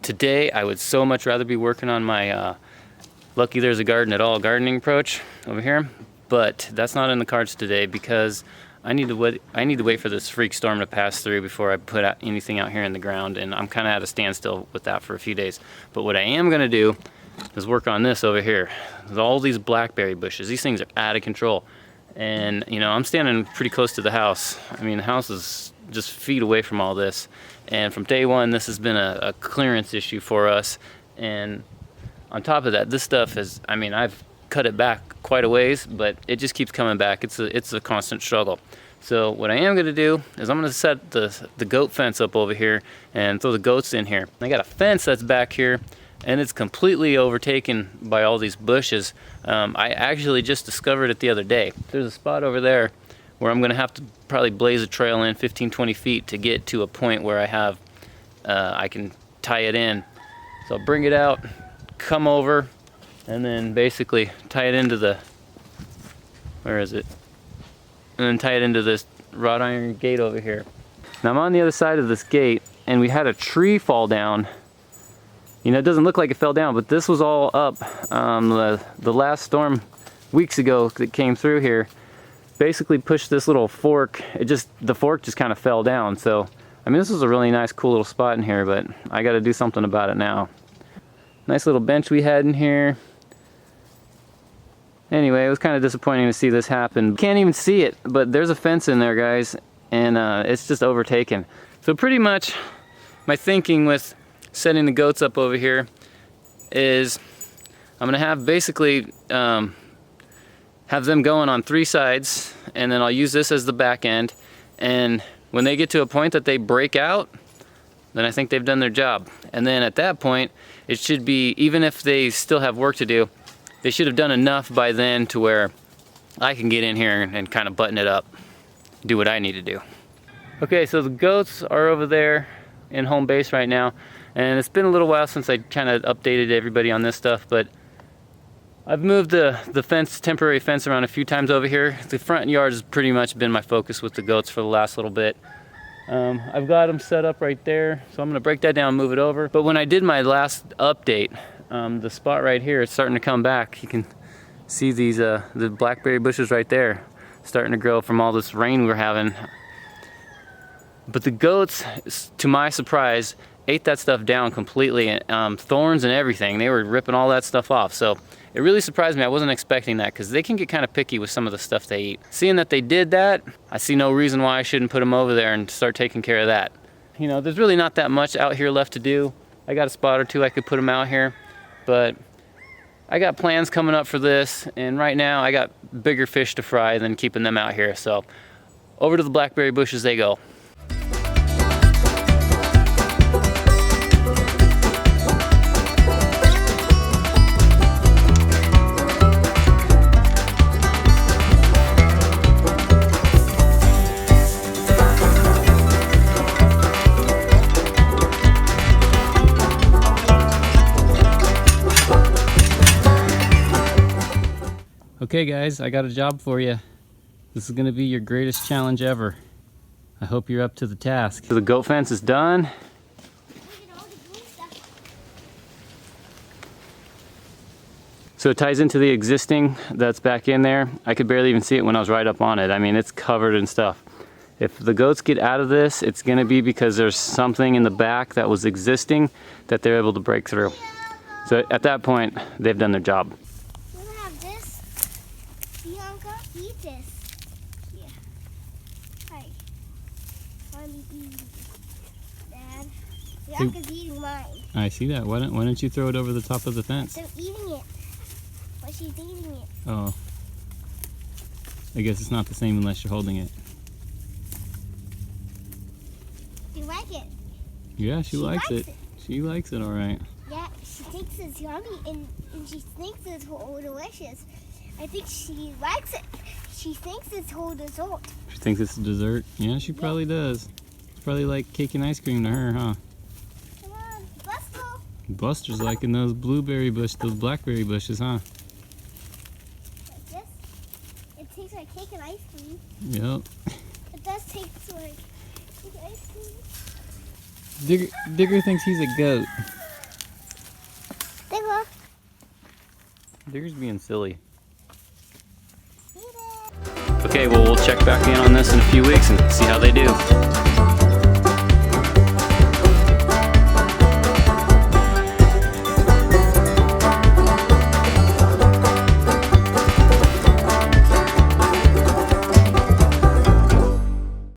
Today I would so much rather be working on my Lucky There's a Garden at All gardening approach over here, but that's not in the cards today because I need to wait for this freak storm to pass through before I put out anything out here in the ground, and I'm kind of at a standstill with that for a few days. But what I am going to do is work on this over here. There's all these blackberry bushes. These things are out of control, and you know, I'm standing pretty close to the house. I mean, the house is just feet away from all this, and from day one this has been a clearance issue for us. And on top of that, this stuff is, I mean, I've cut it back quite a ways, but it just keeps coming back. It's a constant struggle. So what I am going to do is I'm going to set the goat fence up over here and throw the goats in here. I got a fence that's back here, and it's completely overtaken by all these bushes. I actually just discovered it the other day. There's a spot over there where I'm going to have to probably blaze a trail in 15-20 feet to get to a point where I can tie it in. So I'll bring it out, come over, and then basically tie it into the, where is it? And then tie it into this wrought iron gate over here. Now I'm on the other side of this gate, and we had a tree fall down. You know, it doesn't look like it fell down, but this was all up. The last storm weeks ago that came through here basically pushed this little fork. The fork just kind of fell down. So, I mean, this was a really nice, cool little spot in here, but I got to do something about it now. Nice little bench we had in here. Anyway, it was kind of disappointing to see this happen. Can't even see it, but there's a fence in there, guys, and it's just overtaken. So pretty much my thinking with setting the goats up over here is I'm gonna have basically have them going on 3 sides, and then I'll use this as the back end, and when they get to a point that they break out, then I think they've done their job. And then at that point, it should be, even if they still have work to do, they should have done enough by then to where I can get in here and kind of button it up, do what I need to do. Okay, so the goats are over there in home base right now, and it's been a little while since I kind of updated everybody on this stuff, but I've moved the temporary fence around a few times over here. The front yard has pretty much been my focus with the goats for the last little bit. I've got them set up right there, so I'm gonna break that down and move it over. But when I did my last update, the spot right here is starting to come back. You can see these the blackberry bushes right there starting to grow from all this rain we're having. But the goats, to my surprise, ate that stuff down completely. Thorns and everything, they were ripping all that stuff off. So it really surprised me. I wasn't expecting that, because they can get kind of picky with some of the stuff they eat. Seeing that they did that, I see no reason why I shouldn't put them over there and start taking care of that. You know, there's really not that much out here left to do. I got a spot or two I could put them out here, but I got plans coming up for this, and right now I got bigger fish to fry than keeping them out here. So over to the blackberry bushes they go. Okay guys, I got a job for you. This is gonna be your greatest challenge ever. I hope you're up to the task. So the goat fence is done. So it ties into the existing that's back in there. I could barely even see it when I was right up on it. I mean, it's covered in stuff. If the goats get out of this, it's gonna be because there's something in the back that was existing that they're able to break through. So at that point, they've done their job. Eat this. Yeah. Hi. Dad. Bianca's eating mine. I see that. Why don't you throw it over the top of the fence? I'm eating it. But she's eating it. Oh. I guess it's not the same unless you're holding it. Do you like it? Yeah, she likes it. She likes it, all right. Yeah, she thinks it's yummy, and she thinks it's whole delicious. I think she likes it. She thinks it's whole dessert. She thinks it's a dessert? Yeah, she probably does. It's probably like cake and ice cream to her, huh? Come on, Buster. Buster's liking those those blackberry bushes, huh? Like this? It tastes like cake and ice cream. Yep. It does taste like cake and ice cream. Digger thinks he's a goat. Deer's being silly. Eat it. Okay, well, we'll check back in on this in a few weeks and see how they do.